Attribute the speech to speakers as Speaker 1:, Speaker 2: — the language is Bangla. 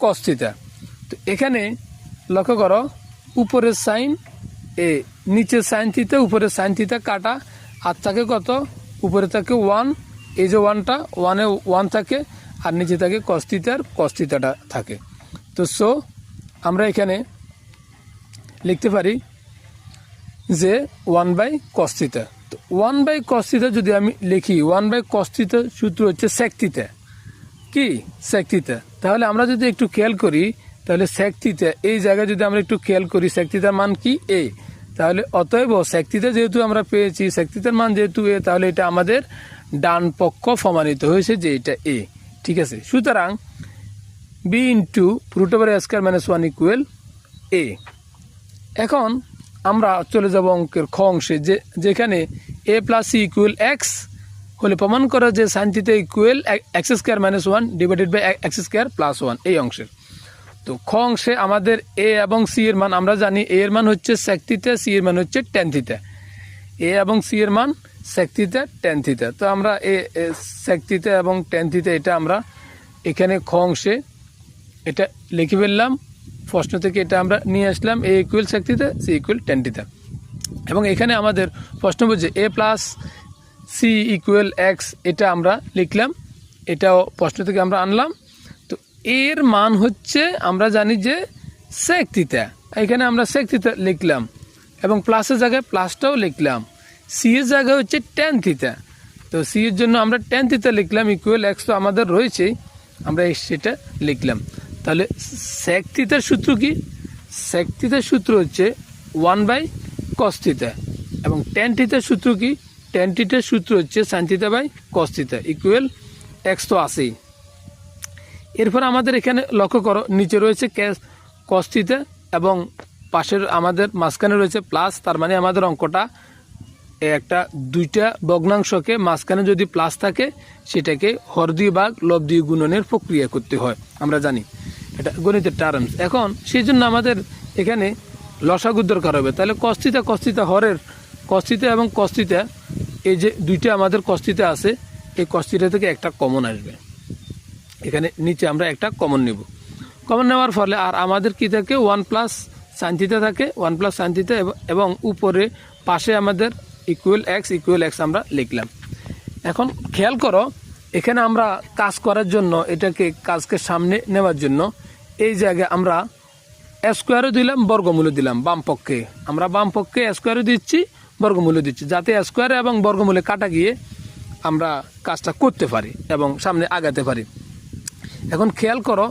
Speaker 1: Cos theta. তো এখানে লক্ষ্য করো, উপরের সাইন এ, নিচের সাইন থিটা, উপরের সাইন থিটা কাটা, আর থাকে কত, উপরে থাকে 1, এই যে 1টা 1-এ 1 থাকে, আর নিচে থাকে কস থিটার কস থিটাটা থাকে। তো সো আমরা এখানে লিখতে পারি যে 1/cos থিটা। তো 1/cos থিটা যদি আমি লিখি, 1/cos থিটা সূত্র হচ্ছে sec থিটা। কি sec থিটা? তাহলে আমরা যদি একটু খেয়াল করি, তাহলে sec থিটা এই জায়গায় যদি আমরা একটু খেয়াল করি, sec থিটার মান কি a, তাহলে অতএব sec থিটা যেহেতু আমরা পেয়েছি, sec থিটার মান যেহেতু a, তাহলে এটা আমাদের ডান পক্ষ প্রমাণিত হয়েছে যে এটা a। ঠিক আছে, সুতরাং b × √a² - 1 = a। এখন আমরা চলে যাব অঙ্কের খ অংশে, যেখানে a + c = x হলে প্রমাণ করা যে sin θ = x² - 1 / x² + 1, এই অংশের। তো খ অংশে আমাদের a এবং c এর মান আমরা জানি, a এর মান হচ্ছে sec θ, c এর মান হচ্ছে tan θ। a এবং c এর মান sec θ, tan θ। তো আমরা sec θ এবং tan θ এটা আমরা এখানে খ অংশে এটা লিখে ফেললাম, প্রশ্ন থেকে এটা আমরা নিয়ে আসলাম, a = sec θ, c = tan θ। এবং এখানে আমাদের প্রশ্ন বলছে a + c = x, এটা আমরা লিখলাম, এটাও প্রশ্ন থেকে আমরা আনলাম। তো এর মান হচ্ছে আমরা জানি যে sec θ, এখানে আমরা sec θ লিখলাম, এবং প্লাসের জায়গায় প্লাসটাও লিখলাম, c এর জায়গায় হচ্ছে tan θ। তো c এর জন্য আমরা tan θ লিখলাম, = x তো আমাদের রয়েছে, আমরা সেটা লিখলাম। তাহলে sec θ সূত্র কি? sec θ সূত্র হচ্ছে 1/cos θ, এবং tan θ সূত্র কি? tan θ সূত্র হচ্ছে sin θ/cos θ = x তো আছেই। এরপর আমাদের এখানে লক্ষ্য করো, নিচে রয়েছে cos θ এবং পাশের আমাদের মাঝখানে রয়েছে প্লাস, তার মানে আমাদের অঙ্কটা একটা দুইটা ভগ্নাংশকে মাঝখানে যদি প্লাস থাকে, সেটাকে হর দিয়ে ভাগ লব দিয়ে গুণনের প্রক্রিয়া করতে হয়, আমরা জানি, এটা গণিতের টার্মস। এখন সেই জন্য আমাদের এখানে লসাগু দরকার হবে। তাহলে cos θ হরের cos θ এবং cos θ, এই যে দুইটা আমাদের cos θ আছে, এই cos θ থেকে একটা কমন আসবে, এখানে নিচে আমরা একটা কমন নেব। কমন নেওয়ার ফলে আর আমাদের কি থাকে, 1 + sin θ থাকে, 1 + sin θ, এবং উপরে পাশে আমাদের x = আমরা লিখলাম। এখন খেয়াল করো, এখানে আমরা কাজ করার জন্য, এটাকে কাজকে সামনে নেওয়ার জন্য এই জায়গায় আমরা স্কোয়ারও দিলাম, বর্গমূলও দিলাম। বাম পক্ষে আমরা বাম পক্ষে স্কোয়ারও দিচ্ছি, বর্গমূলও দিচ্ছি, যাতে স্কোয়ার এবং বর্গমূলে কাটা গিয়ে আমরা কাজটা করতে পারি এবং সামনে আগাতে পারি। এখন খেয়াল করো,